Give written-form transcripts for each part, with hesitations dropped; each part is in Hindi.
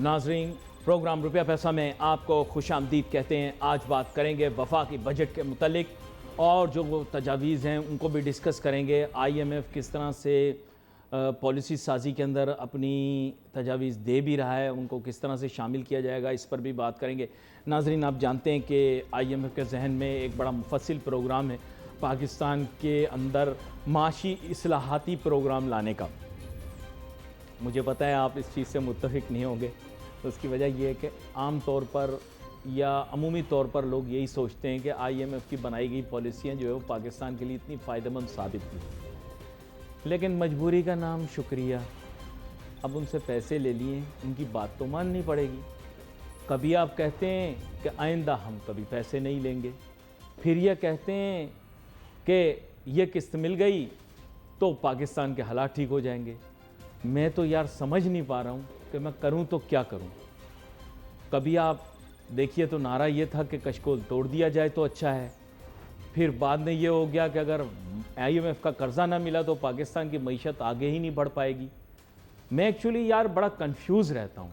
नाजरीन, प्रोग्राम रुपया पैसा में आपको खुशामदीद कहते हैं। आज बात करेंगे वफाकी बजट के मुतलिक और जो वो तजावीज़ हैं उनको भी डिस्कस करेंगे। IMF किस तरह से पॉलिसी साजी के अंदर अपनी तजावीज़ दे भी रहा है, उनको किस तरह से शामिल किया जाएगा, इस पर भी बात करेंगे। नाजरीन, आप जानते हैं कि IMF के जहन में एक बड़ा मुफस्सिल प्रोग्राम है पाकिस्तान के अंदर माशी इस्लाहाती प्रोग्राम लाने का। मुझे पता है आप इस चीज़ से मुत्तफिक नहीं होंगे, तो उसकी वजह यह है कि आम तौर पर या अमूमी तौर पर लोग यही सोचते हैं कि IMF की बनाई गई पॉलिसियाँ जो है वो पाकिस्तान के लिए इतनी फ़ायदेमंद साबित हुई, लेकिन मजबूरी का नाम शुक्रिया। अब उनसे पैसे ले लिए, उनकी बात तो माननी पड़ेगी। कभी आप कहते हैं कि आइंदा हम कभी पैसे नहीं लेंगे, फिर यह कहते हैं कि ये किस्त मिल गई तो पाकिस्तान के हालात ठीक हो जाएंगे। मैं तो यार समझ नहीं पा रहा हूँ कि मैं करूँ तो क्या करूँ। कभी आप देखिए तो नारा ये था कि कशकोल तोड़ दिया जाए तो अच्छा है, फिर बाद में ये हो गया कि अगर IMF का कर्जा ना मिला तो पाकिस्तान की मईशत आगे ही नहीं बढ़ पाएगी। मैं एक्चुअली यार बड़ा कंफ्यूज रहता हूँ।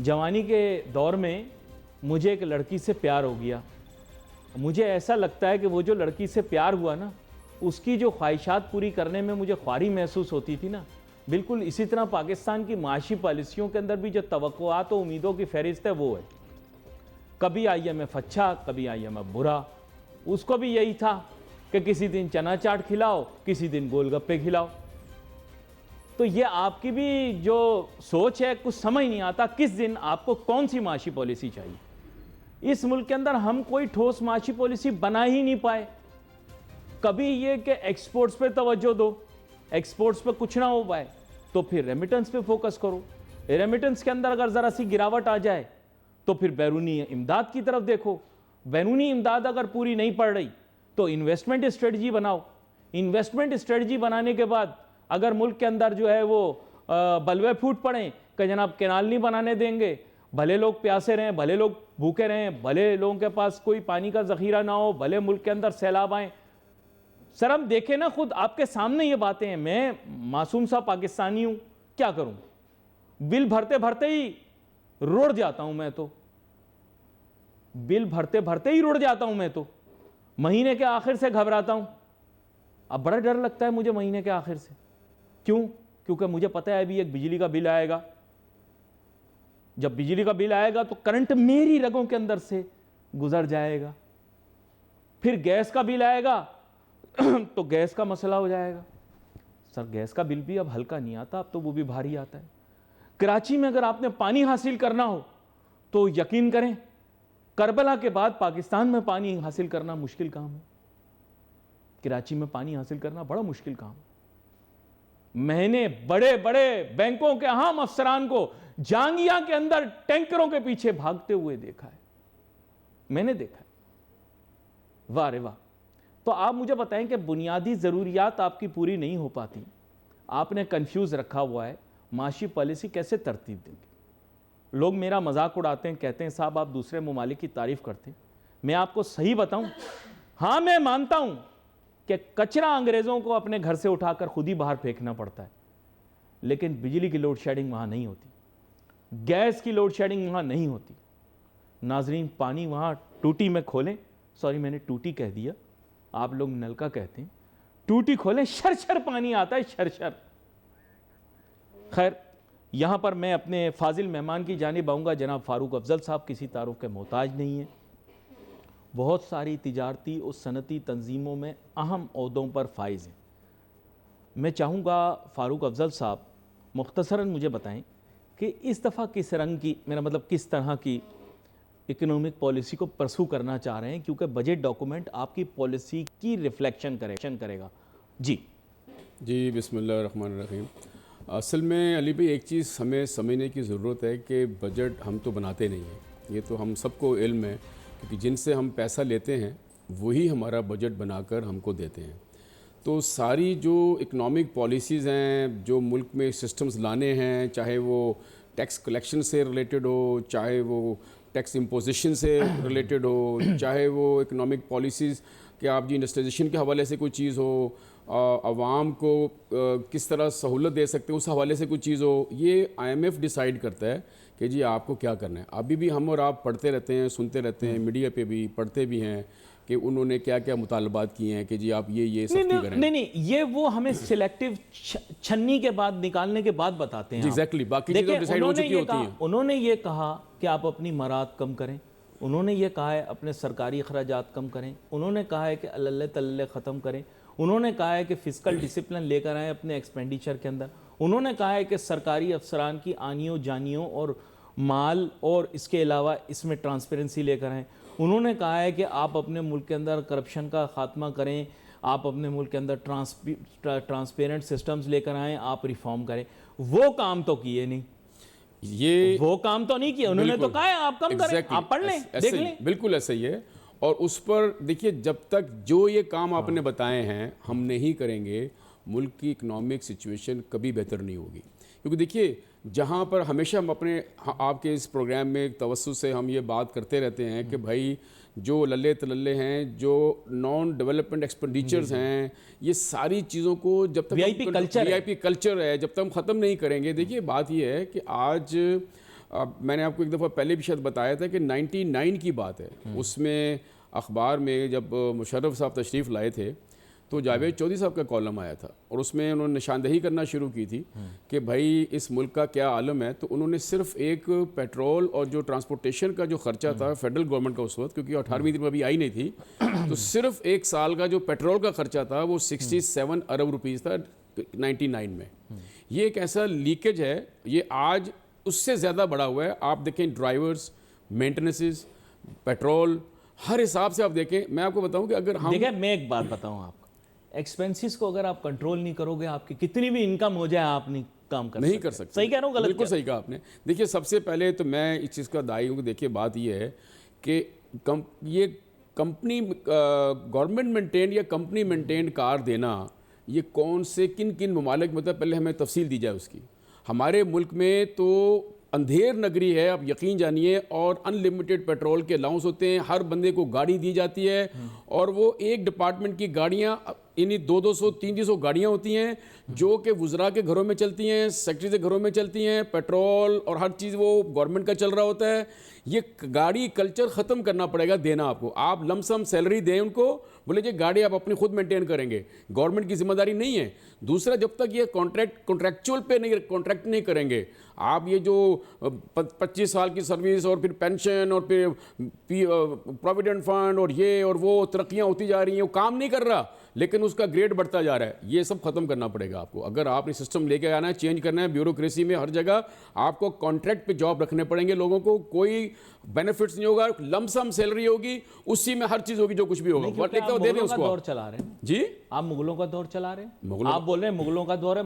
जवानी के दौर में मुझे एक लड़की से प्यार हो गया। मुझे ऐसा लगता है कि वो जो लड़की से प्यार हुआ ना, उसकी जो ख्वाहिशात पूरी करने में मुझे ख्वारी महसूस होती थी ना, बिल्कुल इसी तरह पाकिस्तान की माशी पॉलिसियों के अंदर भी जो तवक्कुआत और उम्मीदों की फहरिस्त है वो है। कभी IMF अच्छा, कभी IMF बुरा। उसको भी यही था कि किसी दिन चना चाट खिलाओ, किसी दिन गोलगप्पे खिलाओ। तो ये आपकी भी जो सोच है, कुछ समझ नहीं आता किस दिन आपको कौन सी माशी पॉलिसी चाहिए। इस मुल्क के अंदर हम कोई ठोस माशी पॉलिसी बना ही नहीं पाए। कभी ये कि एक्सपोर्ट्स पे तवज्जो दो, एक्सपोर्ट्स पे कुछ ना हो पाए तो फिर रेमिटेंस पे फोकस करो। रेमिटेंस के अंदर अगर ज़रा सी गिरावट आ जाए तो फिर बैरूनी इमदाद की तरफ देखो। बैरूनी इमदाद अगर पूरी नहीं पड़ रही तो इन्वेस्टमेंट स्ट्रेटजी बनाओ। इन्वेस्टमेंट स्ट्रेटजी बनाने के बाद अगर मुल्क के अंदर जो है वो बलवे फूट पड़े कि जनाब कैनाल नहीं बनाने देंगे, भले लोग प्यासे रहें, भले लोग भूखे रहें, भले लोगों के पास कोई पानी का ज़ख़ीरा ना हो, भले मुल्क के अंदर सैलाब आए। सर हम देखें ना, खुद आपके सामने ये बातें हैं। मैं मासूम सा पाकिस्तानी हूँ, क्या करूँ? बिल भरते भरते ही रुड़ जाता हूँ मैं तो। बिल भरते भरते ही रुड़ जाता हूँ मैं तो। महीने के आखिर से घबराता हूँ। अब बड़ा डर लगता है मुझे महीने के आखिर से। क्यों? क्योंकि मुझे पता है अभी एक बिजली का बिल आएगा। जब बिजली का बिल आएगा तो करंट मेरी रगों के अंदर से गुजर जाएगा। फिर गैस का बिल आएगा तो गैस का मसला हो जाएगा। सर गैस का बिल भी अब हल्का नहीं आता, अब तो वो भी भारी आता है। कराची में अगर आपने पानी हासिल करना हो तो यकीन करें, करबला के बाद पाकिस्तान में पानी हासिल करना मुश्किल काम है। कराची में पानी हासिल करना बड़ा मुश्किल काम है। मैंने बड़े बड़े बैंकों के अहम अफसरान को जांगिया के अंदर टैंकरों के पीछे भागते हुए देखा है। मैंने देखा है। वाह रे वाह। तो आप मुझे बताएं कि बुनियादी ज़रूरियात आपकी पूरी नहीं हो पाती, आपने कंफ्यूज रखा हुआ है, माशी पॉलिसी कैसे तरतीब देंगे? लोग मेरा मजाक उड़ाते हैं, कहते हैं साहब आप दूसरे ममालिक की तारीफ करते हैं। मैं आपको सही बताऊं, हाँ मैं मानता हूं कि कचरा अंग्रेज़ों को अपने घर से उठाकर खुद ही बाहर फेंकना पड़ता है, लेकिन बिजली की लोड शेडिंग वहाँ नहीं होती, गैस की लोड शेडिंग वहाँ नहीं होती। नाजरीन, पानी वहाँ टूटी में खोलें, सॉरी मैंने टूटी कह दिया, आप लोग नलका कहते हैं, टूटी खोलें शरशर पानी आता है, शरशर। खैर, यहां पर मैं अपने फाजिल मेहमान की जानिब आऊँगा। जनाब फारूक अफजल साहब किसी तारुफ के मोहताज नहीं है। बहुत सारी तिजारती और सनती तंजीमों में अहम ओहदों पर फाइज हैं। मैं चाहूँगा फारूक अफजल साहब मुख्तसरन मुझे बताएं कि इस दफ़ा किस रंग की, मेरा मतलब किस तरह की इकोनॉमिक पॉलिसी को परसू करना चाह रहे हैं, क्योंकि बजट डॉक्यूमेंट आपकी पॉलिसी की रिफ्लेक्शन करेगा। जी बिस्मिल्लाहिर्रहमानिर्रहीम। असल में अली भाई एक चीज़ हमें समझने की ज़रूरत है कि बजट हम तो बनाते नहीं हैं, ये तो हम सबको इल्म है, क्योंकि जिनसे हम पैसा लेते हैं वही हमारा बजट बनाकर हमको देते हैं। तो सारी जो इकनॉमिक पॉलिसीज़ हैं, जो मुल्क में सिस्टम्स लाने हैं, चाहे वो टैक्स कलेक्शन से रिलेटेड हो, चाहे वो टैक्स इम्पोजिशन से रिलेटेड हो, चाहे वो इकोनॉमिक पॉलिसीज़ कि आप जी इंडस्ट्रियलाइजेशन के हवाले से कोई चीज़ हो, आवाम को किस तरह सहूलत दे सकते हैं उस हवाले से कोई चीज़ हो, ये IMF डिसाइड करता है कि जी आपको क्या करना है। अभी भी हम और आप पढ़ते रहते हैं, सुनते रहते हैं, मीडिया पे भी पढ़ते भी हैं कि उन्होंने क्या क्या मुतालबात किए हैं कि जी आप ये सख्ती करें। नहीं, ये वो हमें सिलेक्टिव छन्नी के बाद निकालने के बाद बताते हैं। एग्जैक्टली, बाकी चीज़ें डिसाइड हो चुकी होती हैं। उन्होंने ये कहा कि आप अपनी मराद कम करें, उन्होंने ये कहा है अपने सरकारी अखराजात कम करें, उन्होंने कहा है कि अल्ले तल्ले ख़त्म करें, उन्होंने कहा है कि फिजिकल डिसिप्लिन लेकर आए अपने एक्सपेंडिचर के अंदर, उन्होंने कहा है कि सरकारी अफसरान की आनियों जानियों और माल और इसके अलावा इसमें ट्रांसपेरेंसी लेकर आएँ, उन्होंने कहा है कि आप अपने मुल्क के अंदर करप्शन का ख़ात्मा करें, आप अपने मुल्क के अंदर ट्रांसपेरेंट सिस्टम्स लेकर आएँ, आप रिफॉर्म करें। वो काम तो किए नहीं, ये वो काम तो नहीं किया उन्होंने। तो कहा है आप कम करें, आप पढ़ लें, देख लें। बिल्कुल ऐसा ही है। और उस पर देखिए, जब तक जो ये काम आपने बताए हैं हम नहीं करेंगे, मुल्क की इकोनॉमिक सिचुएशन कभी बेहतर नहीं होगी। क्योंकि देखिए, जहाँ पर हमेशा हम अपने आपके इस प्रोग्राम में तवज्जुह से हम ये बात करते रहते हैं कि भाई जो लल्ले तलल्ले हैं, जो नॉन डेवलपमेंट एक्सपेंडिचर्स हैं, ये सारी चीज़ों को जब तक वीआईपी कल्चर है, जब तक हम ख़त्म नहीं करेंगे। देखिए बात ये है कि आज मैंने आपको एक दफ़ा पहले भी शायद बताया था कि 99 की बात है, उसमें अखबार में जब मुशर्रफ साहब तशरीफ़ लाए थे तो जावेद चौधरी साहब का कॉलम आया था और उसमें उन्होंने निशानदेही करना शुरू की थी कि भाई इस मुल्क का क्या आलम है। तो उन्होंने सिर्फ एक पेट्रोल और जो ट्रांसपोर्टेशन का जो खर्चा था फेडरल गवर्नमेंट का उस वक्त, क्योंकि 18वीं दिन में अभी आई नहीं थी, तो सिर्फ एक साल का जो पेट्रोल का खर्चा था वो 67 अरब रुपीज़ था 99 में। ये एक ऐसा लीकेज है, ये आज उससे ज़्यादा बढ़ा हुआ है। आप देखें ड्राइवर्स, मेंटेनेंसेस, पेट्रोल, हर हिसाब से आप देखें। मैं आपको बताऊं कि अगर हम देखिए, मैं एक बात बताऊं आपको, एक्सपेंसेस को अगर आप कंट्रोल नहीं करोगे, आपकी कितनी भी इनकम हो जाए आप नहीं काम कर सकते। सही कह रहा हूं, गलत? बिल्कुल सही कहा आपने। देखिए, सबसे पहले तो मैं इस चीज़ का दाई हूँ कि देखिए बात ये है कि ये कंपनी गवर्नमेंट मेंटेन या कंपनी मेंटेन कार देना, ये कौन से किन किन ममालिक में, मतलब पहले हमें तफसील दी जाए उसकी। हमारे मुल्क में तो अंधेर नगरी है, आप यकीन जानिए, और अनलिमिटेड पेट्रोल के अलाउंस होते हैं, हर बंदे को गाड़ी दी जाती है और वो एक डिपार्टमेंट की गाड़ियाँ, इन्हीं 200-300 गाड़ियाँ होती हैं जो कि वुज़रा के घरों में चलती हैं, सेक्रेटरी के घरों में चलती हैं, पेट्रोल और हर चीज़ वो गवर्नमेंट का चल रहा होता है। ये गाड़ी कल्चर ख़त्म करना पड़ेगा देना आपको। आप लमसम सैलरी दें उनको, बोले जी गाड़ी आप अपनी खुद मेंटेन करेंगे, गवर्नमेंट की जिम्मेदारी नहीं है। दूसरा, जब तक ये कॉन्ट्रैक्चुअल पे नहीं कॉन्ट्रैक्ट नहीं करेंगे, आप ये जो 25 साल की सर्विस और फिर पेंशन और फिर प्रोविडेंट फंड और ये और वो तरक्कियाँ होती जा रही हैं, वो काम नहीं कर रहा लेकिन उसका ग्रेड बढ़ता जा रहा है। ये सब खत्म करना पड़ेगा आपको। अगर आपने सिस्टम लेके आना है, चेंज करना है, ब्यूरोक्रेसी में हर जगह आपको कॉन्ट्रैक्ट पे जॉब रखने पड़ेंगे लोगों को, कोई बेनिफिट्स नहीं होगा, लमसम सैलरी होगी, उसी में हर चीज़ होगी जो कुछ भी होगा। मुगलों का दौर चला रहे हैं जी, आप मुगलों का दौर चला रहे हैं, आप बोल रहे हैं मुगलों का दौर है।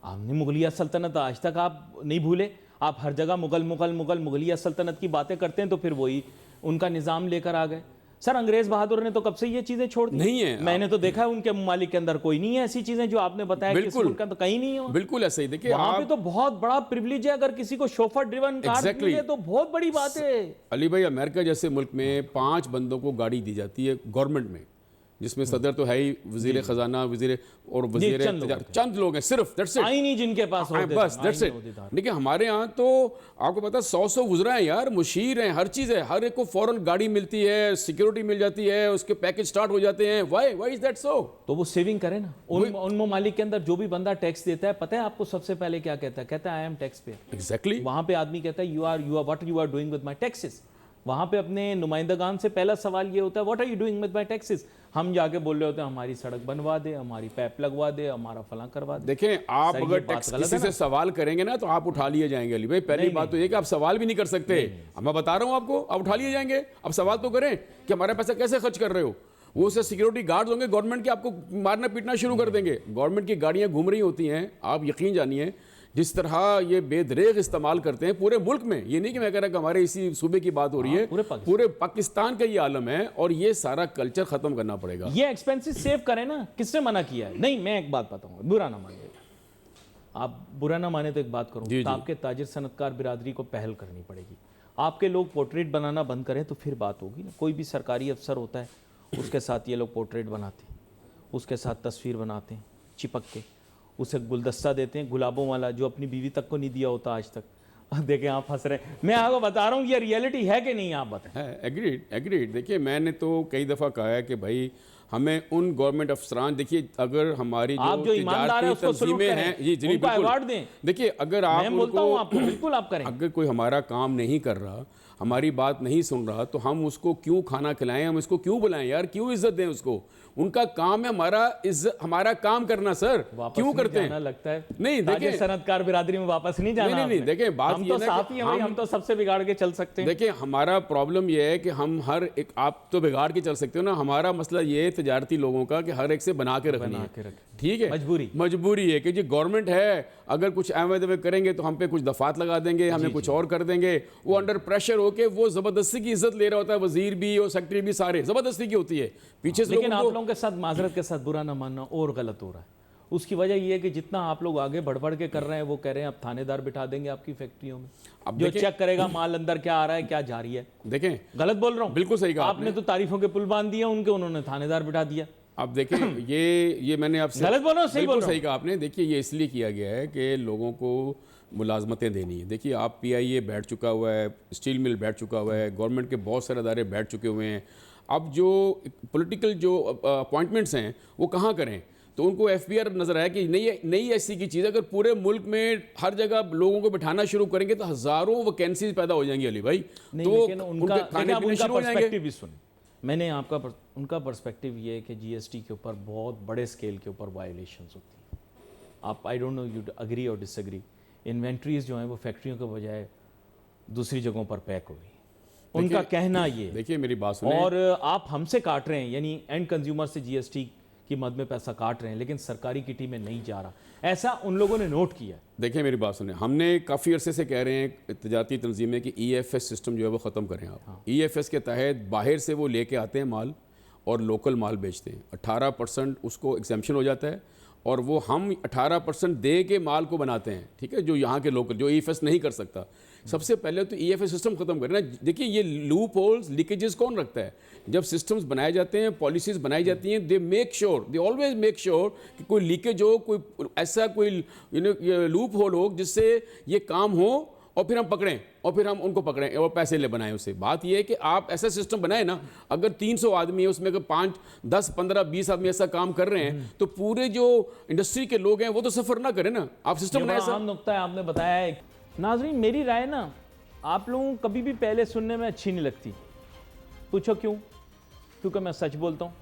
आपने मुगलिया सल्तनत आज तक आप नहीं भूले, आप हर जगह मुगलिया सल्तनत की बातें करते हैं, तो फिर वही उनका निज़ाम लेकर आ गए। सर, अंग्रेज बहादुर ने तो कब से ये चीजें छोड़ दी नहीं है। मैंने तो देखा है उनके ममालिक के अंदर कोई नहीं है ऐसी चीजें जो आपने बताया, बिल्कुल तो कहीं नहीं है। बिल्कुल ऐसे ही। देखिए, वहां पे तो बहुत बड़ा प्रिविलेज है, अगर किसी को शोफर ड्रिवन कार मिले तो बहुत बड़ी बात है। अली भाई, अमेरिका जैसे मुल्क में 5 बंदों को गाड़ी दी जाती है गवर्नमेंट में, जिसमें सदर तो है ही, वजीर खजाना, वजीर और वजीर, चंद लोग हैं सिर्फ, दैट्स इट, आई नहीं जिनके पास होते, बस दैट्स इट। देखिए, हमारे यहाँ तो आपको पता है 100 वज़रा हैं यार, मुशीर हैं, हर चीज़ है, हर एक को फौरन गाड़ी मिलती है, सिक्योरिटी मिल जाती है, उसके पैकेज स्टार्ट हो जाते हैं। Why is that so? तो वो सेविंग करे ना। उन ममालिक के अंदर जो भी बंदा टैक्स देता है, पता है आपको सबसे पहले क्या कहता है? कहता है I am tax pay. Exactly. वहां पे आदमी कहता है you are what you are doing with my taxes. वहां पे अपने नुमाइंदगान से पहला सवाल ये होता है what are you doing with my taxes. हम जाके बोल रहे होते हैं हमारी सड़क बनवा दे, हमारी पैप लगवा दे, हमारा फलां करवा दे। देखें, आप अगर टैक्स किसी से सवाल करेंगे ना तो आप उठा लिए जाएंगे। अली भाई, पहली बात तो ये कि आप सवाल भी नहीं कर सकते। मैं बता रहा हूं आपको, आप उठा लिए जाएंगे। अब सवाल तो करें कि हमारा पैसा कैसे खर्च कर रहे हो। वो उससे सिक्योरिटी गार्ड्स होंगे गवर्नमेंट के, आपको मारना पीटना शुरू कर देंगे। गवर्नमेंट की गाड़ियां घूम रही होती हैं, आप यकीन जानिए, जिस तरह ये बेदरेग इस्तेमाल करते हैं पूरे मुल्क में। ये नहीं कि मैं कह रहा कि हमारे इसी सूबे की बात हो रही है, पूरे पाकिस्तान का ये आलम है और ये सारा कल्चर खत्म करना पड़ेगा। ये एक्सपेंसेस सेव करें ना, किसने मना किया है? नहीं, मैं एक बात बताऊंगा, बुरा ना मानिए आप, बुरा ना माने तो एक बात करूं, आपके ताजिर सनतकार बिरादरी को पहल करनी पड़ेगी। आपके लोग पोर्ट्रेट बनाना बंद करें तो फिर बात होगी ना। कोई भी सरकारी अफसर होता है, उसके साथ ये लोग पोर्ट्रेट बनाते हैं, उसके साथ तस्वीर बनाते हैं चिपक के, उसे गुलदस्ता देते हैं गुलाबों वाला, जो अपनी बीवी तक को नहीं दिया होता आज तक। देखें आप हंस रहे हैं, मैं आपको बता रहा हूँ ये रियलिटी है कि नहीं, आप बताएं। है, एग्रीड एग्रीड। देखिए मैंने तो कई दफ़ा कहा है कि भाई हमें उन गवर्नमेंट अफसरान, देखिए अगर हमारी आप जो ईमानदार है उसको सलूट तंजीमें करें, हैं, जी जी उनको बिल्कुल अवार्ड दें। देखिए अगर आप मैं बोलता हूँ आपको, उनको बिल्कुल आप करें। अगर कोई हमारा काम नहीं कर रहा, हमारी बात नहीं सुन रहा, तो हम उसको क्यों खाना खिलाएं, हम इसको क्यों बुलाएं यार, क्यों इज्जत दें उसको? उनका काम है हमारा काम करना सर, क्यों करते हैं? लगता है नहीं देखिए, सनतकार बिरादरी में वापस नहीं जाना। नहीं देखिए बात हम ये तो ना साथ ही हैं भाई, हम तो सबसे बिगाड़ के चल सकते हैं। देखिए हमारा प्रॉब्लम यह है कि हम हर एक, आप तो बिगाड़ के चल सकते हो ना, हमारा मसला ये है तजारती लोगों का कि हर एक से बना के रखनी है, ठीक है, मजबूरी है कि जी गवर्नमेंट है, अगर कुछ एवं करेंगे तो हम पे कुछ दफात लगा देंगे, हमें कुछ और कर देंगे। वो अंडर प्रेशर होके वो जबरदस्ती की इज्जत ले रहा होता है, वजीर भी और सेक्रेटरी भी, सारे जबरदस्ती की होती है पीछे से। लेकिन आप लोगों के साथ माजरत के साथ बुरा ना मानना और गलत हो रहा है। उसकी वजह यह है कि जितना आप लोग आगे बढ़ के कर रहे हैं, वो कह रहे हैं अब थानेदार बिठा देंगे आपकी फैक्ट्रियों में, अब जो चेक करेगा माल अंदर क्या आ रहा है क्या जा रही है। देखें, गलत बोल रहा हूँ? बिल्कुल सही कहा आपने तो तारीफों के पुल बांध दिया उनके, उन्होंने थानेदार बिठा दिया। अब देखें ये मैंने आपसे गलत बोल रहा हूं, सही बोल रहा हूं? सही कहा आपने। देखिए ये इसलिए किया गया है कि लोगों को मुलाजमतें देनी है। देखिए आप PIA बैठ चुका हुआ है, स्टील मिल बैठ चुका हुआ है, गवर्नमेंट के बहुत सारे अदारे बैठ चुके हुए हैं। अब जो पॉलिटिकल जो अपॉइंटमेंट्स हैं वो कहाँ करें, तो उनको FPR नजर आया कि नई ऐसी की चीज़, अगर पूरे मुल्क में हर जगह लोगों को बिठाना शुरू करेंगे तो हज़ारों वैकेंसीज पैदा हो जाएंगी अली भाई। तो उनका पर्सपेक्टिव भी सुन, मैंने उनका पर्सपेक्टिव ये है कि GST के ऊपर बहुत बड़े स्केल के ऊपर वायलेशंस होती हैं। आप I don't know you agree और डिसएग्री, इन्वेंट्रीज जो हैं वो फैक्ट्रियों के बजाय दूसरी जगहों पर पैक हो गई, उनका कहना ये। देखिए मेरी बात सुनिए, और आप हमसे काट रहे हैं, यानी एंड कंज्यूमर से GST की मद में पैसा काट रहे हैं, लेकिन सरकारी किटी में नहीं जा रहा, ऐसा उन लोगों ने नोट किया। देखिए मेरी बात सुनिए, हमने काफ़ी अरसे से कह रहे हैं तजारती तंजीमें कि EFS सिस्टम जो है वो ख़त्म करें आप। हाँ। EFS के तहत बाहर से वो लेके आते हैं माल और लोकल माल बेचते हैं, 18% उसको एग्जेम्पशन हो जाता है, और वो हम 18% दे के माल को बनाते हैं, ठीक है, जो यहाँ के लोकल, जो EFS नहीं कर सकता। सबसे पहले तो EFS सिस्टम खत्म करना। देखिए ये लूप होल्स, लीकेजेस कौन रखता है? जब सिस्टम्स बनाए जाते हैं, पॉलिसीज बनाई जाती हैं, दे ऑलवेज मेक श्योर कि कोई लीकेज हो, कोई ऐसा कोई लूप होल हो जिससे ये काम हो, और फिर हम पकड़ें, और फिर हम उनको पकड़ें और पैसे ले बनाएं उससे। बात ये है कि आप ऐसा सिस्टम बनाए ना, अगर 300 आदमी है उसमें अगर 5, 10, 15, 20 आदमी ऐसा काम कर रहे हैं, तो पूरे जो इंडस्ट्री के लोग हैं वो तो सफर ना करें ना। आप सिस्टम बनाए। आम नुक्ता है, आपने बताया है। नाजरीन मेरी राय ना, आप लोगों को कभी भी पहले सुनने में अच्छी नहीं लगती। पूछो क्यों? क्योंकि मैं सच बोलता हूँ,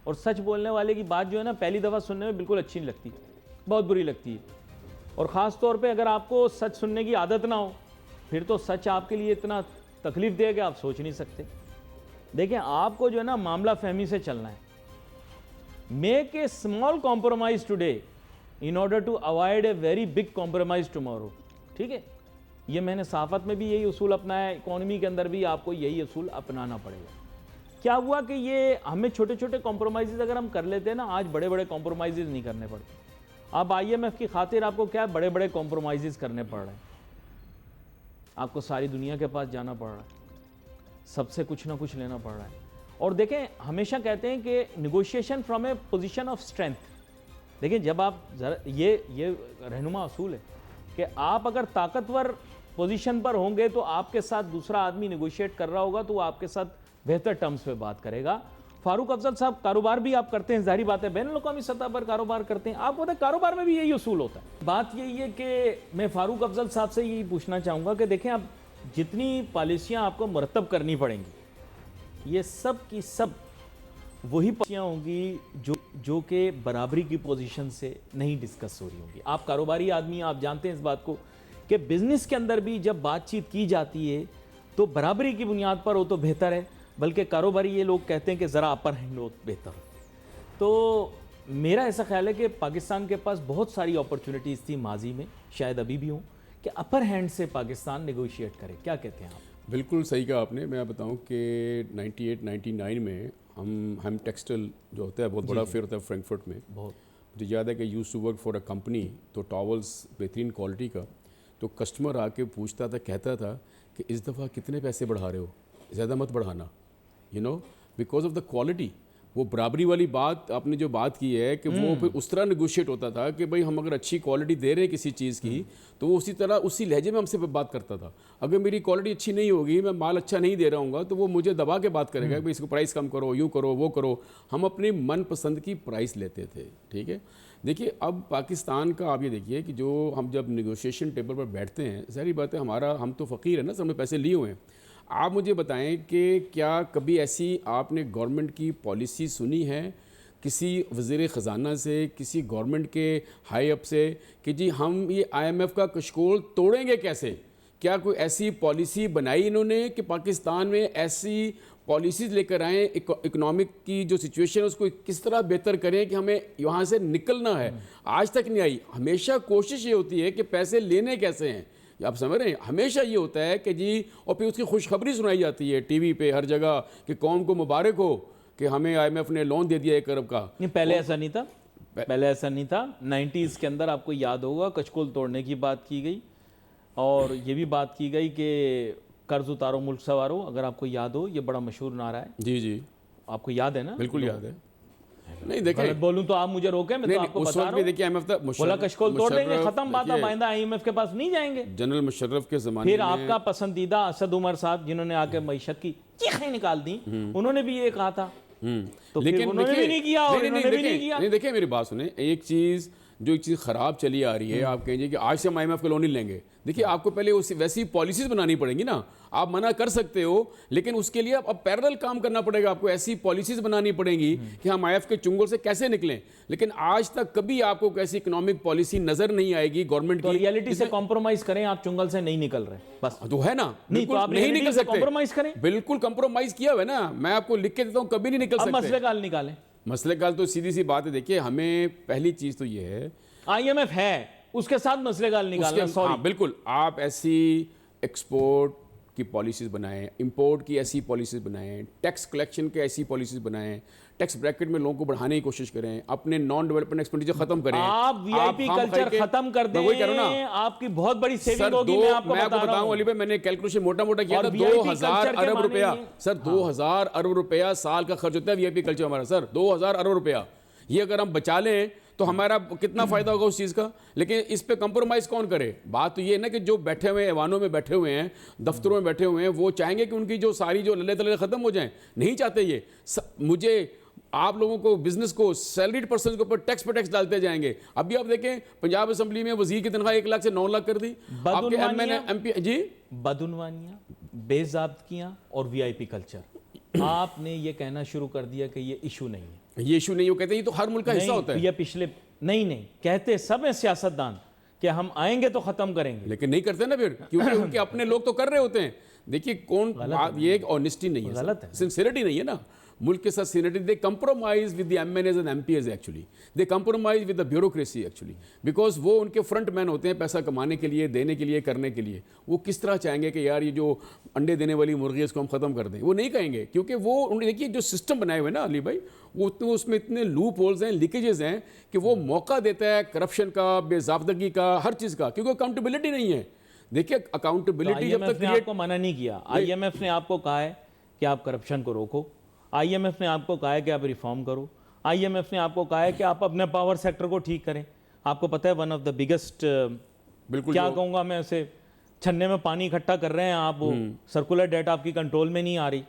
और सच बोलने वाले की बात जो है ना पहली दफ़ा सुनने में बिल्कुल अच्छी नहीं लगती, बहुत बुरी लगती है। और ख़ास तौर पे अगर आपको सच सुनने की आदत ना हो, फिर तो सच आपके लिए इतना तकलीफ देगा आप सोच नहीं सकते। देखें आपको जो है ना मामला फहमी से चलना है। Make a small compromise today in order to avoid a very big compromise tomorrow. ठीक है, ये मैंने सहाफत में भी यही उसूल अपनाया, इकोनॉमी के अंदर भी आपको यही उसूल अपनाना पड़ेगा। क्या हुआ कि ये हमें छोटे छोटे कॉम्प्रोमाइज़ अगर हम कर लेते हैं ना, आज बड़े बड़े कॉम्प्रोमाइज़ नहीं करने पड़ते। अब IMF की खातिर आपको क्या बड़े बड़े कॉम्प्रोमाइज़ करने पड़ रहे हैं, आपको सारी दुनिया के पास जाना पड़ रहा है, सबसे कुछ ना कुछ लेना पड़ रहा है। और देखें हमेशा कहते हैं कि negotiation from A position of strength. देखिए जब आप ये रहनुमा असूल है कि आप अगर ताकतवर पोजीशन पर होंगे तो आपके साथ दूसरा आदमी निगोशिएट कर रहा होगा तो वो आपके साथ बेहतर टर्म्स पे बात करेगा। फारूक अफजल साहब कारोबार भी आप करते हैं, जाहिर बात है बैन अवी सतह पर कारोबार करते हैं, आपको पता है कारोबार में भी यही उसूल होता है। बात यही है कि मैं फारूक अफजल साहब से यही पूछना चाहूँगा कि देखें अब जितनी पॉलिसियाँ आपको मरतब करनी पड़ेंगी, ये सब की सब वही पॉलिसियाँ होंगी जो कि बराबरी की पोजीशन से नहीं डिस्कस हो रही होंगी। आप कारोबारी आदमी, आप जानते हैं इस बात को कि बिजनेस के अंदर भी जब बातचीत की जाती है तो बराबरी की बुनियाद पर हो तो बेहतर है, बल्कि कारोबारी ये लोग कहते हैं कि ज़रा अपर हैंड हो बेहतर हो। तो मेरा ऐसा ख्याल है कि पाकिस्तान के पास बहुत सारी अपॉर्चुनिटीज़ थी माजी में, शायद अभी भी हों, कि अपर हैंड से पाकिस्तान नेगोशिएट करे। क्या कहते हैं आप? बिल्कुल सही कहा आपने। मैं बताऊं कि 98-99 में हम टेक्सटाइल जो होता है बहुत बड़ा फेयर होता है फ्रैंकफर्ट में, बहुत मुझे याद है कि use to work for a company, तो टॉवल्स बेहतरीन क्वालिटी का, तो कस्टमर आके पूछता था, कहता था कि इस दफ़ा कितने पैसे बढ़ा रहे हो, ज़्यादा मत बढ़ाना, बिकॉज ऑफ द क्वालिटी। वो बराबरी वाली बात आपने जो बात की है कि वो फिर उस तरह निगोशिएट होता था कि भाई हम अगर अच्छी क्वालिटी दे रहे हैं किसी चीज़ की तो वो उसी तरह उसी लहजे में हमसे बात करता था। अगर मेरी क्वालिटी अच्छी नहीं होगी, मैं माल अच्छा नहीं दे रहा हूँ, तो वो मुझे दबा के बात करेगा कि भाई इसको प्राइस कम करो, यूँ करो, वो करो। हम अपनी मनपसंद की प्राइस लेते थे, ठीक है। देखिए अब पाकिस्तान का आप ये देखिए कि जो हम जब निगोशिएशन टेबल पर बैठते हैं, सारी बातें हम तो फ़कीर है ना, हमने पैसे लिए हुए हैं। आप मुझे बताएं कि क्या कभी ऐसी आपने गवर्नमेंट की पॉलिसी सुनी है किसी वज़ीर ख़जाना से, किसी गवर्नमेंट के हाई अप से कि जी हम ये IMF का कशकोल तोड़ेंगे कैसे? क्या कोई ऐसी पॉलिसी बनाई इन्होंने कि पाकिस्तान में ऐसी पॉलिसीज़ लेकर आएँ, इकोनॉमिक की जो सिचुएशन है उसको किस तरह बेहतर करें कि हमें यहाँ से निकलना है? आज तक नहीं आई। हमेशा कोशिश ये होती है कि पैसे लेने कैसे हैं, आप समझ रहे हैं। हमेशा ये होता है कि जी, और फिर उसकी खुशखबरी सुनाई जाती है टीवी पे हर जगह कि कौम को मुबारक हो कि हमें IMF ने लोन दे दिया 1 अरब का। नहीं, पहले ऐसा नहीं था, पहले ऐसा नहीं था। 90s के अंदर आपको याद होगा कशकोल तोड़ने की बात की गई और ये भी बात की गई कि कर्ज उतारो मुल्क सवारो, अगर आपको याद हो, ये बड़ा मशहूर नारा है। जी जी, आपको याद है ना? बिल्कुल याद है। नहीं देखें, बोलूं तो आप मुझे रोकें, मैं तो आपको बता रहा हूं। देखिए IMF था, बोला कशकोल तोड़ देंगे, खत्म बात, अब आइंदा IMF के पास नहीं जाएंगे। जनरल मुशर्रफ के ज़माने फिर में आपका पसंदीदा असद उमर साहब, जिन्होंने आके मईशत की चीखें निकाल दी, उन्होंने भी ये कहा था, तो लेकिन उन्होंने भी नहीं किया और इन्होंने भी नहीं किया। नहीं देखिए मेरी बात सुने, एक चीज़ ख़राब चली आ रही है, आप कहेंगे कि आज से हम IMF का लोन नहीं लेंगे। देखिए आपको पहले वैसी पॉलिसीज़ बनानी पड़ेंगी ना। आप मना कर सकते हो, लेकिन उसके लिए अब पैरेलल काम करना पड़ेगा। आपको ऐसी पॉलिसीज़ बनानी पड़ेंगी कि हम IMF के चुंगल से कैसे निकलें। लेकिन आज तक कभी आपको कैसी इकोनॉमिक पॉलिसी नज़र नहीं आएगी गवर्नमेंट की। रियलिटी से कॉम्प्रोमाइज़ करें, आप चुंगल से नहीं निकल रहे, बस तो है ना। नहीं तो आप नहीं निकल सकते, कॉम्प्रोमाइज़ करें। बिल्कुल कॉम्प्रोमाइज़ किया हुआ है ना, मैं आपको लिख के देता हूँ, कभी नहीं निकल सकते। मसले का हल निकालें। मसले का हल तो सीधी सी बात है। देखिए हमें पहली चीज़ तो ये है, IMF है, उसके साथ मसले का हल निकालना। सॉरी, बिल्कुल आप ऐसी एक्सपोर्ट की पॉलिसीज़ बनाएं, इंपोर्ट की ऐसी पॉलिसीज़ बनाएं, टैक्स कलेक्शन की ऐसी पॉलिसीज़ बनाएं, टैक्स ब्रैकेट में लोगों को बढ़ाने की कोशिश करें, अपने नॉन डेवलपमेंट एक्सपेंडिचर खत्म करें। आप VIP कल्चर खत्म कर दें, वही कह रहा हूं ना, आपकी बहुत बड़ी सेविंग होगी। मैं आपको बताऊं अली भाई, मैंने कैलकुलेशन मोटा मोटा किया था, 2000 अरब रुपया सर, 2000 अरब रुपया साल का खर्च होता है VIP कल्चर हमारा सर, 2000 अरब रुपया। ये अगर हम बचा लें तो हमारा कितना फायदा होगा उस चीज़ का। लेकिन इस पे कंप्रोमाइज़ कौन करे? बात तो ये है ना कि जो बैठे हुए हैं, ऐवानों में बैठे हुए हैं, दफ्तरों में बैठे हुए हैं, वो चाहेंगे कि उनकी जो सारी जो लल्ले तल्ले खत्म हो जाएं। नहीं चाहते ये। मुझे आप लोगों को, बिजनेस को, सैलरीड पर्सन के ऊपर टैक्स पे टैक्स डालते जाएंगे। अभी आप देखें पंजाब असेंबली में वजीर की तनख्वाह 1 लाख से 9 लाख कर दी। आपके MNA MP जी, बदउनवानियां, बेज़ाब्तियां और VIP कल्चर। आपने ये कहना शुरू कर दिया कि ये इशू नहीं है, ये इशू नहीं। वो कहते हैं ये तो हर मुल्क का हिस्सा होता है। ये पिछले नहीं कहते सब हैं सियासतदान कि हम आएंगे तो खत्म करेंगे, लेकिन नहीं करते ना फिर, क्योंकि उनके अपने लोग तो कर रहे होते हैं। देखिए कौन बात, ये एक ऑनेस्टी नहीं है, गलत है, सिंसियरिटी नहीं है ना मुल्क के साथ। Sincerity, they compromise with the MNAs and MPs actually, they compromise with the bureaucracy actually, because वो उनके फ्रंट मैन होते हैं पैसा कमाने के लिए, देने के लिए, करने के लिए। वो किस तरह चाहेंगे कि यार ये जो अंडे देने वाली मुर्गी है इसको हम खत्म कर दें? वो नहीं कहेंगे, क्योंकि वो देखिए जो सिस्टम बनाए हुए ना अली भाई, वो तो उसमें इतने लूप होल्स हैं, लीकेजेस हैं कि वो मौका देता है करप्शन का, बेज़ाब्तगी का, हर चीज़ का, क्योंकि अकाउंटेबिलिटी नहीं है। देखिए अकाउंटेबिलिटी जब तक आपको मना नहीं किया, IMF ने आपको कहा है कि आप करप्शन को रोको, IMF ने आपको कहा है कि आप रिफॉर्म करो, IMF ने आपको कहा है कि आप अपने पावर सेक्टर को ठीक करें। आपको पता है वन ऑफ द बिगेस्ट, बिल्कुल क्या कहूँगा मैं उसे, छन्ने में पानी इकट्ठा कर रहे हैं आप, वो सर्कुलर डेट आपकी कंट्रोल में नहीं आ रही।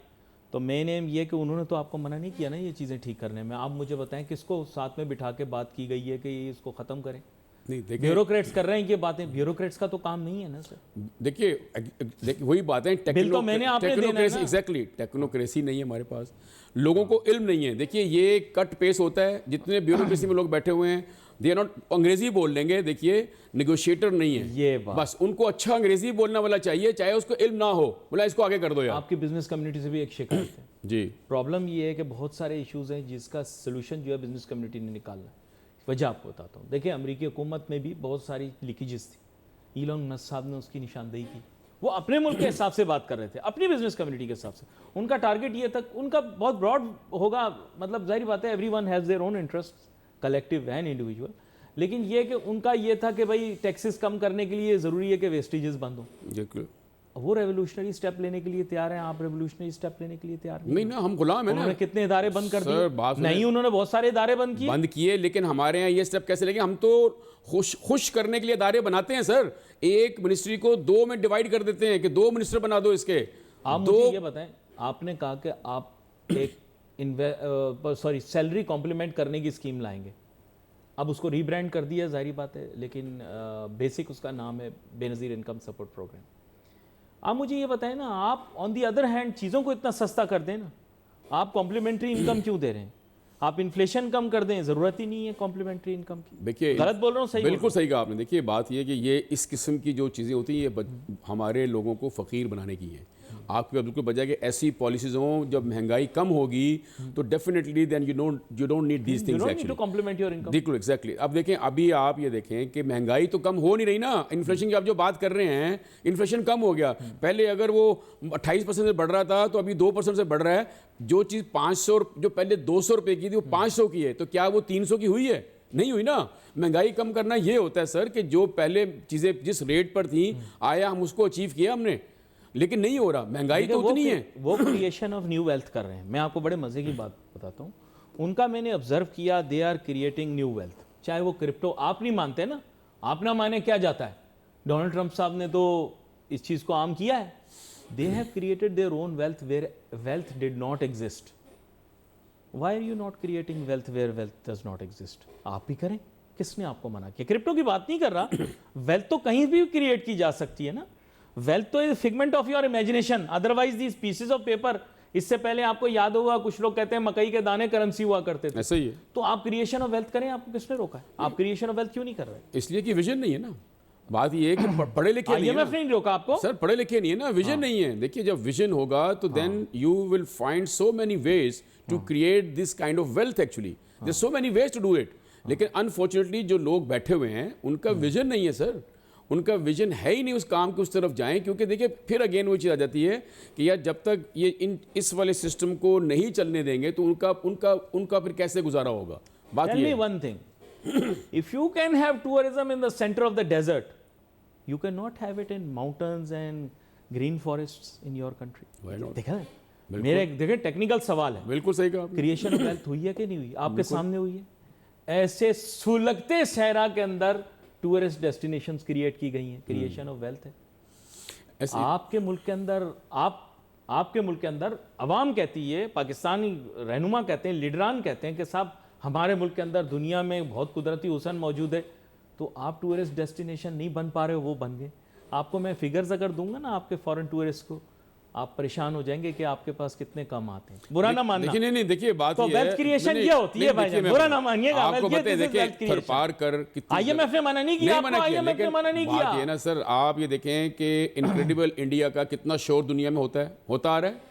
तो मैंने ये कि उन्होंने तो आपको मना नहीं किया ना ये चीज़ें ठीक करने में। आप मुझे बताएं किसको साथ में बिठा के बात की गई है कि ये इसको ख़त्म करें? नहीं, देखिए ब्यूरोक्रेट्स कर रहे हैं ये बातें, ब्यूरोक्रेट्स का तो काम नहीं है ना सर। देखिए वही बात है, एग्जैक्टली टेक्नोक्रेसी नहीं है हमारे पास, लोगों को इल्म नहीं है। देखिए ये कट पेस होता है, जितने ब्यूरोक्रेसी में लोग बैठे हुए हैं, दे आर नॉट, अंग्रेजी बोल लेंगे, देखिए नेगोशिएटर नहीं है ये बस, उनको अच्छा अंग्रेजी बोलना वाला चाहिए, चाहे उसको इल्म ना हो, बोला इसको आगे कर दो यार। आपकी बिजनेस कम्युनिटी से भी एक शिकायत है जी, प्रॉब्लम ये है कि बहुत सारे इश्यूज हैं जिसका सोल्यूशन जो है बिजनेस कम्युनिटी ने निकालना है। वजह आपको बताता हूँ। देखिए अमेरिकी हुकूमत में भी बहुत सारी लीकेजेस थी, इलॉन मस्क साहब ने उसकी निशानदेही की। वो अपने मुल्क के हिसाब से बात कर रहे थे, अपनी बिजनेस कम्युनिटी के हिसाब से। उनका टारगेट ये तक, उनका बहुत ब्रॉड होगा, मतलब जाहिर बात है everyone has their own interest, collective and individual. लेकिन ये कि उनका ये था कि भाई टैक्सेस कम करने के लिए ज़रूरी है कि वेस्टेजेस बंद हो। बिल्कुल। वो रेवोल्यूशनरी स्टेप लेने के लिए तैयार हैं, आप रेवोल्यूशनरी स्टेप लेने के लिए तैयार नहीं ना, हम गुलाम है ना। उन्होंने कितने इदारे बंद कर सर, दिए? बात नहीं, उन्होंने बहुत सारे इदारे बंद किए। लेकिन हमारे यहाँ ये स्टेप कैसे लेंगे? हम तो खुश करने के लिए इदारे बनाते हैं सर। एक मिनिस्ट्री को 2 में डिवाइड कर देते हैं कि 2 मिनिस्टर बना दो इसके। आप मुझे ये बताएं, आपने कहा कि आप एक सैलरी कॉम्प्लीमेंट करने की स्कीम लाएंगे। अब उसको रीब्रांड कर दिया, जाहिर बात है, लेकिन बेसिक उसका नाम है बेनज़ीर इनकम सपोर्ट प्रोग्राम। आप मुझे ये बताएं ना, आप ऑन दी अदर हैंड चीज़ों को इतना सस्ता कर दें ना, आप कॉम्प्लीमेंट्री इनकम क्यों दे रहे हैं? आप इन्फ्लेशन कम कर दें, ज़रूरत ही नहीं है कॉम्प्लीमेंट्री इनकम की। देखिए, गलत बोल रहा हूँ, सही? बिल्कुल सही कहा आपने। देखिए, बात ये है कि ये इस किस्म की जो चीज़ें होती हैं ये हमारे लोगों को फ़कीर बनाने की हैं। आपके बिल्कुल बजाय कि ऐसी पॉलिसीज हों, जब महंगाई कम होगी तो definitely then you don't need these things actually to complement your income. बिल्कुल एग्जैक्टली। अब देखें, अभी आप ये देखें कि महंगाई तो कम हो नहीं रही ना। इन्फ्लेशन की आप जो बात कर रहे हैं, इन्फ्लेशन कम हो गया। पहले अगर वो 28% से बढ़ रहा था तो अभी 2% से बढ़ रहा है। जो चीज़ 500, जो पहले 200 रुपये की थी वो 500 की है, तो क्या वो 300 की हुई है? नहीं हुई ना। महंगाई कम करना ये होता है सर कि जो पहले चीज़ें जिस रेट पर थी आया, हम उसको अचीव किया हमने, लेकिन नहीं हो रहा। महंगाई तो उतनी है। वो क्रिएशन ऑफ न्यू वेल्थ कर रहे हैं। मैं आपको बड़े मजे की बात बताता हूँ, उनका मैंने ऑब्जर्व किया, they are creating new wealth. चाहे वो क्रिप्टो, आप नहीं मानते ना, आप ना माने क्या जाता है। डोनाल्ड ट्रंप साहब ने तो इस चीज को आम किया है। They have created their own wealth where wealth did not exist. Why are you not creating wealth where wealth does not exist? आप भी करें, किसने आपको मना किया? क्रिप्टो की बात नहीं कर रहा, वेल्थ तो कहीं भी क्रिएट की जा सकती है ना। वेल्थ तो is figment of your imagination, otherwise these pieces of paper. इससे पहले आपको याद होगा, कुछ लोग कहते हैं मकई के दाने करेंसी हुआ करते थे। ऐसा ही है। तो आप क्रिएशन ऑफ वेल्थ करें, आपको किसने रोका है? आप क्रिएशन ऑफ वेल्थ क्यों नहीं कर रहे? इसलिए कि विजन नहीं है ना। बात ये है कि पढ़े लिखे नहीं है ना। IMF नहीं रोका आपको सर, पढ़े लिखे नहीं है ना, विजन नहीं है। देखिए, जब विजन होगा तो then you will find so many ways to create this kind of wealth. Actually there so many ways to do it. लेकिन अनफॉर्चुनेटली जो लोग बैठे हुए हैं उनका विजन नहीं है सर। उनका विजन है ही नहीं उस काम के उस तरफ जाएं। क्योंकि देखिए, फिर अगेन वो चीज़ आ जाती है कि यार जब तक ये इस वाले सिस्टम को नहीं चलने देंगे तो उनका फिर कैसे गुजारा होगा? बात Tell ये me one thing. If you can have tourism in the center of the desert, you cannot have it in mountains and green forests in your country. Why not? देखा है? मेरे देखिए टेक्निकल सवाल है। बिल्कुल सही कहा आपने। क्रिएशन ऑफ वेल्थ हुई है कि नहीं हुई? आपके सामने हुई है। ऐसे सुलगते सहरा के अंदर टूरिस्ट डेस्टिनेशंस क्रिएट की गई हैं। क्रिएशन ऑफ वेल्थ है। आपके मुल्क के अंदर आपके मुल्क के अंदर अवाम कहती है, पाकिस्तानी रहनुमा कहते हैं, लीडरान कहते हैं कि साहब हमारे मुल्क के अंदर दुनिया में बहुत कुदरती हुसन मौजूद है, तो आप टूरिस्ट डेस्टिनेशन नहीं बन पा रहे हो, वो बन गए। आपको मैं फिगर्स अगर दूंगा ना आपके फॉरेन टूरिस्ट को, आप परेशान हो जाएंगे कि आपके पास कितने कम आते हैं। बुरा ना मानना। देखिए, नहीं देखिए, बात तो वेल्थ क्रिएशन ये होती है भाई, बुरा ना मानिएगा। आपको पता है, देखिए थरपार कर IMF ने मना नहीं किया, आपको IMF ने मना नहीं किया। बात ये ना सर, आप ये देखें कि इनक्रेडिबल इंडिया का कितना शोर दुनिया में होता आ रहा है।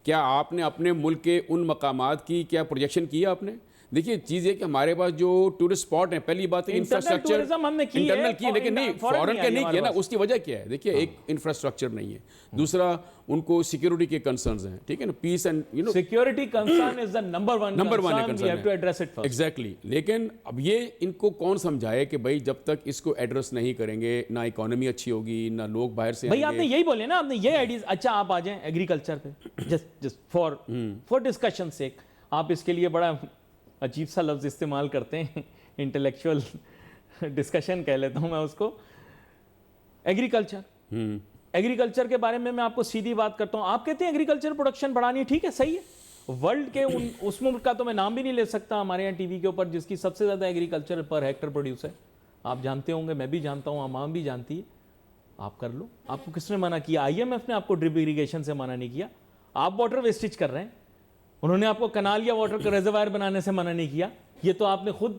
क्या आपने अपने मुल्क के उन मकामात की क्या प्रोजेक्शन किया आपने? देखिए, चीज़ है कि हमारे पास जो टूरिस्ट स्पॉट है, पहली बात है इंफ्रास्ट्रक्चर हमने की इंटरनल की, लेकिन नहीं फॉरेन का नहीं किया ना। उसकी वजह क्या है? देखिए, एक इंफ्रास्ट्रक्चर नहीं है, दूसरा उनको सिक्योरिटी के कंसर्न्स हैं, ठीक है ना। Peace and security concern is the number one concern, we have to address it first. Exactly. लेकिन अब ये इनको कौन समझाए कि भाई जब तक इसको एड्रेस नहीं करेंगे ना इकोनॉमी अच्छी होगी, ना लोग बाहर से भाई आपने यही बोले ना, आपने ये आइडियाज। अच्छा, आप आ जाएं एग्रीकल्चर पे, जस्ट फॉर डिस्कशन सेक। आप इसके लिए बड़ा अजीब सा लफ्ज़ इस्तेमाल करते हैं, इंटेलेक्चुअल डिस्कशन कह लेता हूं मैं उसको। एग्रीकल्चर के बारे में मैं आपको सीधी बात करता हूं। आप कहते हैं एग्रीकल्चर प्रोडक्शन बढ़ानी है, ठीक है, सही है। वर्ल्ड के उस मुल्क का तो मैं नाम भी नहीं ले सकता हमारे यहाँ टीवी के ऊपर जिसकी सबसे ज़्यादा एग्रीकल्चर पर हेक्टर प्रोड्यूस है। आप जानते होंगे, मैं भी जानता हूँ, आवाम भी जानती है। आप कर लो, आपको किसने मना किया? IMF ने आपको ड्रिप इरीगेशन से मना नहीं किया। आप वाटर वेस्टेज कर रहे हैं, उन्होंने आपको कनाल या वाटर रिजर्वायर बनाने से मना नहीं किया। ये तो आपने खुद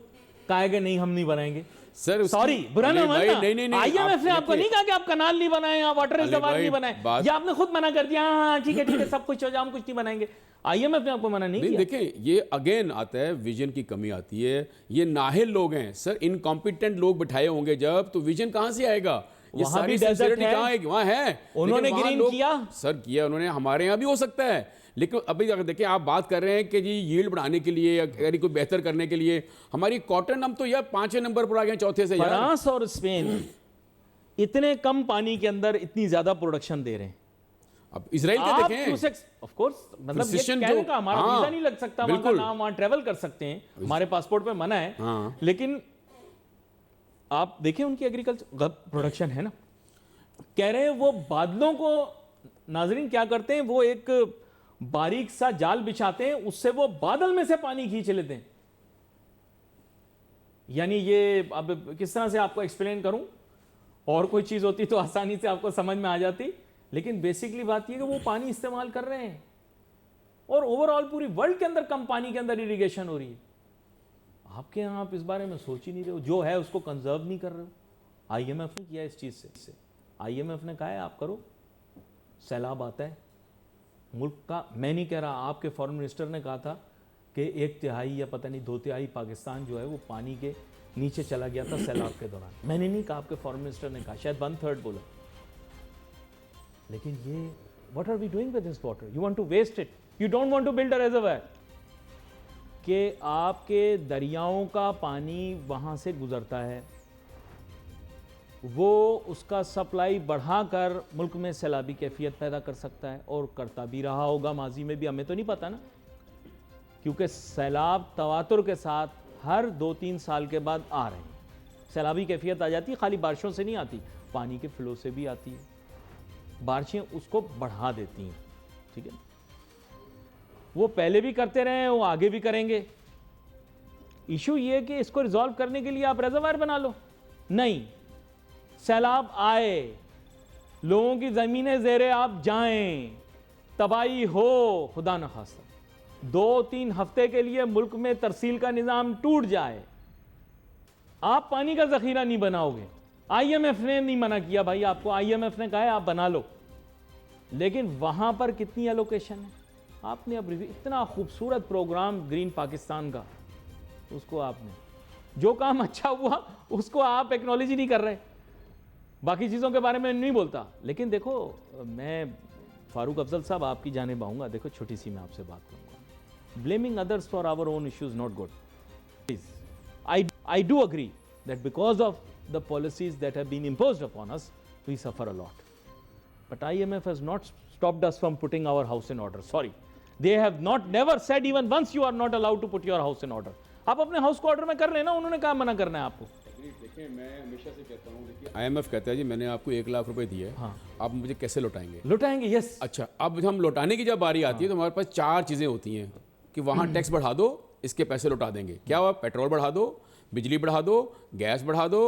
कहा है कि नहीं हम नहीं बनाएंगे। सर सॉरी, बुरा ना मानना। नहीं, IMF ने आपको नहीं कहा कि आप कनाल नहीं बनाए या वाटर रिजर्वायर नहीं बनाए, या आपने खुद मना कर दिया, हाँ ठीक है सब कुछ हो जाए, हम कुछ नहीं बनाएंगे। IMF ने आपको मना नहीं किया। देखिए, ये अगेन आता है, विजन की कमी आती है। ये नाहिल लोग हैं सर, इनकॉम्पिटेंट लोग बिठाए होंगे जब, तो विजन कहां से आएगा? ये सारी सिंसियरिटी कहां है? वहां है, उन्होंने ग्रीन किया सर, किया उन्होंने, हमारे यहाँ भी हो सकता है, लेकिन अभी अगर देखिए आप बात कर रहे हैं कि जी यील्ड बढ़ाने के लिए या एग्री को बेहतर करने के लिए, हमारी कॉटन हम तो यार 5वें नंबर पर आ गए, चौथे से यार। फ्रांस और स्पेन इतने कम पानी के अंदर इतनी ज्यादा प्रोडक्शन दे रहे हैं। अब इजराइल का देखें, ऑफ कोर्स, मतलब ये Precision कहने जो- का हमारा हाँ, वीजा नहीं लग सकता, वहां का बिल्कुल। नाम, वहां ट्रेवल कर सकते हैं, हमारे पासपोर्ट पे मना है। हाँ। लेकिन आप देखें उनकी एग्रीकल्चर प्रोडक्शन है ना, कह रहे हैं वो बादलों को, नाजरीन क्या करते हैं, वो एक बारीक सा जाल बिछाते हैं, उससे वो बादल में से पानी खींच लेते हैं। यानी ये अब किस तरह से आपको एक्सप्लेन करूं, और कोई चीज होती तो आसानी से आपको समझ में आ जाती, लेकिन बेसिकली बात यह कि वो पानी इस्तेमाल कर रहे हैं और ओवरऑल पूरी वर्ल्ड के अंदर कम पानी के अंदर इरिगेशन हो रही है। आपके यहां आप इस बारे में सोच ही नहीं रहे हो, जो है उसको कंजर्व नहीं कर रहे हो। आईएमएफ ने किया इस चीज से, आईएमएफ ने कहा है आप करो, सैलाब आता है मुल्क का, मैं नहीं कह रहा, आपके फॉरेन मिनिस्टर ने कहा था कि 1/3 या पता नहीं 2/3 पाकिस्तान जो है वो पानी के नीचे चला गया था सैलाब के दौरान। मैंने नहीं कहा, आपके फॉरेन मिनिस्टर ने कहा, शायद 1/3 बोला। लेकिन ये what are we doing with this water? You want to waste it, you don't want to build a reservoir कि आपके दरियाओं का पानी वहां से गुजरता है, वो उसका सप्लाई बढ़ाकर मुल्क में सैलाबी कैफियत पैदा कर सकता है, और करता भी रहा होगा माजी में भी, हमें तो नहीं पता ना, क्योंकि सैलाब तवातुर के साथ हर 2-3 साल के बाद आ रहे हैं। सैलाबी कैफियत आ जाती है, खाली बारिशों से नहीं आती, पानी के फ्लो से भी आती है, बारिशें उसको बढ़ा देती हैं, ठीक है। वो पहले भी करते रहे हैं, वो आगे भी करेंगे। इशू ये कि इसको रिजॉल्व करने के लिए आप रिजर्वायर बना लो, नहीं, सैलाब आए, लोगों की जमीनें ज़ेरे आप जाएं, तबाही हो, खुदा न खास्ता 2-3 हफ्ते के लिए मुल्क में तरसील का निज़ाम टूट जाए, आप पानी का ज़ख़ीरा नहीं बनाओगे। आईएमएफ ने नहीं मना किया भाई आपको, आईएमएफ ने कहा है आप बना लो, लेकिन वहां पर कितनी एलोकेशन है? आपने अब इतना खूबसूरत प्रोग्राम ग्रीन पाकिस्तान का, उसको आपने जो काम अच्छा हुआ उसको आप एक्नॉलेज ही नहीं कर रहे, बाकी चीज़ों के बारे में नहीं बोलता। लेकिन देखो, मैं फारूक अफजल साहब आपकी जानिब आऊँगा, देखो छोटी सी मैं आपसे बात करूँगा, blaming others for our own issues not good. I do agree that because of the policies that have been imposed upon us, we suffer a lot. But IMF has not stopped us from putting our house in order. Sorry. They have never said even once you are not allowed to put your house in order. आप अपने हाउस को ऑर्डर में कर लेना, उन्होंने कहा मना करना है आपको। देखिए मैं हमेशा से कहता हूँ, देखिए आईएमएफ कहता है जी मैंने आपको 1 लाख रुपए दिए, हाँ। आप मुझे कैसे लौटाएंगे? लौटाएंगे, यस। अच्छा, अब हम लौटाने की जब बारी आती है तो हमारे पास 4 चीज़ें होती हैं कि वहाँ टैक्स बढ़ा दो, इसके पैसे लौटा देंगे। क्या हुआ? पेट्रोल बढ़ा दो, बिजली बढ़ा दो, गैस बढ़ा दो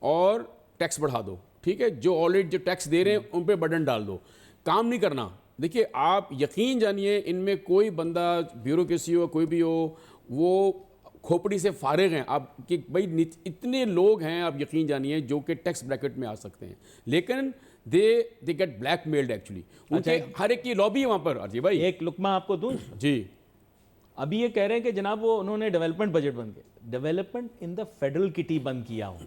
और टैक्स बढ़ा दो, ठीक है। जो ऑलरेडी जो टैक्स दे रहे हैं उन पर बर्डन डाल दो, काम नहीं करना। देखिए आप यकीन जानिए, इनमें कोई बंदा ब्यूरोक्रेसी हो, कोई भी हो, वो खोपड़ी से फारिग हैं आप कि भाई इतने लोग हैं, आप यकीन जानिए, जो कि टैक्स ब्रैकेट में आ सकते हैं, लेकिन दे गेट ब्लैकमेल्ड एक्चुअली। उनके हर एक की लॉबी है वहाँ पर। अजय भाई एक लुकमा आपको दूं जी, अभी ये कह रहे हैं कि जनाब वो उन्होंने डेवलपमेंट बजट बंद किया, development in the federal kitty बंद किया हो,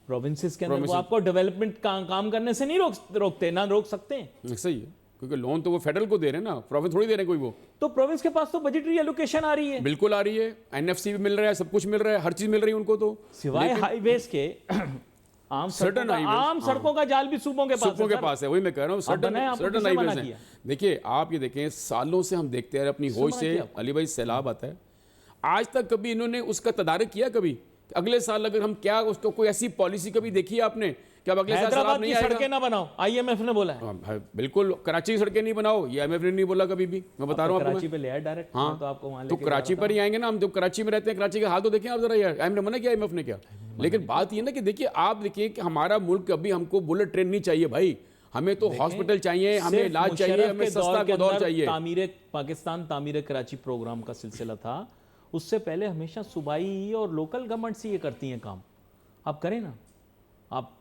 प्रोविंसेस के अंदर वो आपको डेवलपमेंट काम करने से नहीं रोकते, ना रोक सकते हैं। सही है, क्योंकि लोन तो वो फेडरल को दे रहे हैं ना, प्रोविंस थोड़ी दे रहे हैं कोई। वो तो प्रोविंस के पास तो बजटरी एलोकेशन आ रही है, बिल्कुल आ रही है, एनएफसी भी मिल रहा है, सब कुछ मिल रहा है, हर चीज मिल रही है उनको तो, सिवाय हाईवेज के आम सड़कों का जाल भी सूबों के पास है। वही मैं कह रहा हूँ, सर्टन हाईवेज है। देखिए आप ये देखें, सालों से हम देखते हैं अपनी होश से, अली भाई सैलाब आता है, आज तक कभी इन्होंने उसका तदारक किया? कभी अगले साल अगर हम क्या उसको कोई ऐसी पॉलिसी कभी देखी है आपने कि अब अगले साल सैलाब नहीं आएगा? सड़कें ना बनाओ, आईएमएफ ने बोला है। बिल्कुल, कराची की सड़कें नहीं बनाओ, ये आईएमएफ ने नहीं बोला कभी भी, मैं बता रहा हूँ। कराची पे ले आए डायरेक्ट, हाँ तो आपको वहां तो कराची पर ही आएंगे ना, हम जो कराची में रहते हैं, कराची का हाल तो देखें आप जरा यार। आईएमएफ ने मना किया, आईएमएफ ने क्या? लेकिन बात ये ना कि देखिए आप देखिए कि हमारा मुल्क अभी, हमको बुलेट ट्रेन नहीं चाहिए भाई, हमें तो हॉस्पिटल चाहिए, हमें इलाज चाहिए, हमें सस्ता दौर चाहिए। तामीर पाकिस्तान, तामीर कराची प्रोग्राम का सिलसिला था, उससे पहले हमेशा सूबाई और लोकल गवर्नमेंट्स ही ये करती हैं काम। आप करें ना, आप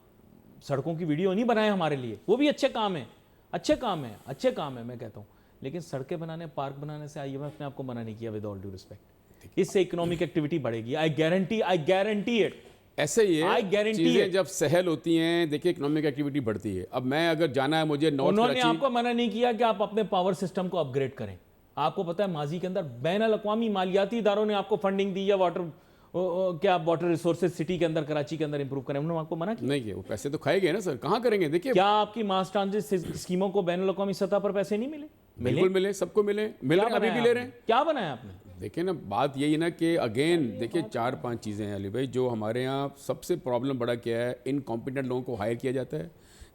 सड़कों की वीडियो नहीं बनाए हमारे लिए, वो भी अच्छे काम है, अच्छे काम है, अच्छे काम है, मैं कहता हूँ। लेकिन सड़कें बनाने, पार्क बनाने से आईएमएफ ने आपको मना नहीं किया, विद ऑल ड्यू रिस्पेक्ट। इससे इकोनॉमिक एक्टिविटी बढ़ेगी, आई गारंटी इट। ऐसे ही I है, guarantee चीजें it. जब सहल होती हैं, देखिए इकोनॉमिक एक्टिविटी बढ़ती है। अब मैं अगर जाना है मुझे नॉर्थ उन्होंने कराची, आपको मना नहीं किया कि आप अपने पावर सिस्टम को अपग्रेड करें। आपको पता है माजी के अंदर बैनुल अक़वामी मालियाती इदारों ने आपको फंडिंग दी है क्या वाटर रिसोर्सेज सिटी के अंदर कराची के अंदर इंप्रूव करें, उन्होंने आपको मना किया? नहीं किया, वो पैसे तो खाए गए ना सर, कहाँ करेंगे? देखिए क्या आपकी मास ट्रांजिट स्कीमों को बैनुल अक़वामी सतह पर पैसे नहीं मिले? बिल्कुल मिले, सबको मिले, मिल रहे हैं, अभी भी ले रहे हैं। क्या बनाया आपने? देखिए ना, बात यही ना कि अगेन देखिए 4-5 चीज़ें हैं अली भाई, जो हमारे यहाँ सबसे प्रॉब्लम बड़ा क्या है, इनकॉम्पिटेंट लोगों को हायर किया जाता है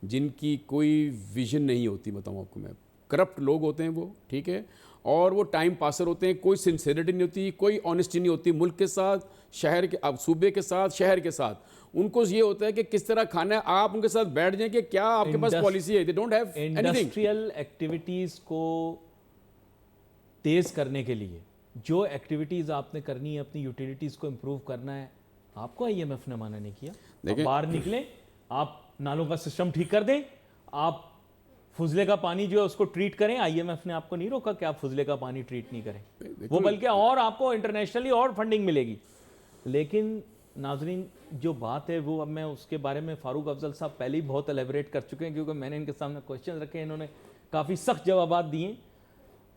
जिनकी कोई विजन नहीं होती। बताऊँ आपको मैं, करप्ट लोग होते हैं वो, ठीक है, और वो टाइम पासर होते हैं, कोई सिंसेरिटी नहीं होती, कोई ऑनेस्टी नहीं होती मुल्क के साथ, शहर के, अब सूबे के साथ, शहर के साथ। उनको ये होता है कि किस तरह खाना है, आप उनके साथ बैठ जाएं कि क्या आपके पास पॉलिसी है। They don't have anything. Industrial activities को तेज करने के लिए जो एक्टिविटीज आपने करनी है, अपनी यूटिलिटीज को इंप्रूव करना है, आपको आईएमएफ ने मना नहीं किया। आप बाहर निकलें, आप नालों का सिस्टम ठीक कर दें, आप फुजले का पानी जो है उसको ट्रीट करें। आईएमएफ ने आपको नहीं रोका कि आप फुजले का पानी ट्रीट नहीं करें, वो बल्कि और आपको इंटरनेशनली और फंडिंग मिलेगी। लेकिन नाजरीन, जो बात है वो अब मैं उसके बारे में फारूक अफजल साहब पहले ही बहुत एलेबरेट कर चुके हैं, क्योंकि मैंने इनके सामने क्वेश्चन रखे हैं, इन्होंने काफ़ी सख्त जवाबात दिए,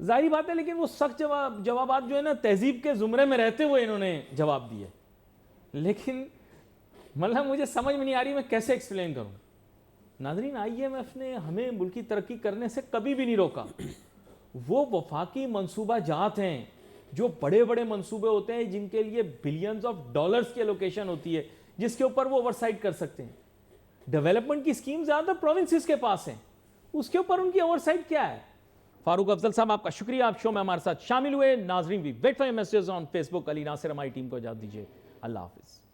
जाहिर बात है। लेकिन वो सख्त जवाबात जो है ना, तहजीब के ज़ुमरे में रहते हुए इन्होंने जवाब दिए। लेकिन मतलब मुझे समझ में नहीं आ रही मैं कैसे एक्सप्लेन करूँ। नाजरीन, आईएमएफ ने हमें मुल्की तरक्की करने से कभी भी नहीं रोका। वो वफाकी मंसूबा जात हैं, जो बड़े बड़े मंसूबे होते हैं जिनके लिए बिलियंस ऑफ डॉलर्स की एलोकेशन होती है, जिसके ऊपर वो ओवरसाइट कर सकते हैं। डेवलपमेंट की स्कीम ज़्यादातर प्रोविंसेस के पास हैं, उसके ऊपर उनकी ओवरसाइट क्या है? फारूक अफजल साहब, आपका शुक्रिया, आप शो में हमारे साथ शामिल हुए। नाजरीन, we wait for your messages on Facebook. Ali Nasir हमारी टीम को इजाज़त दीजिए। अल्लाह हाफिज़।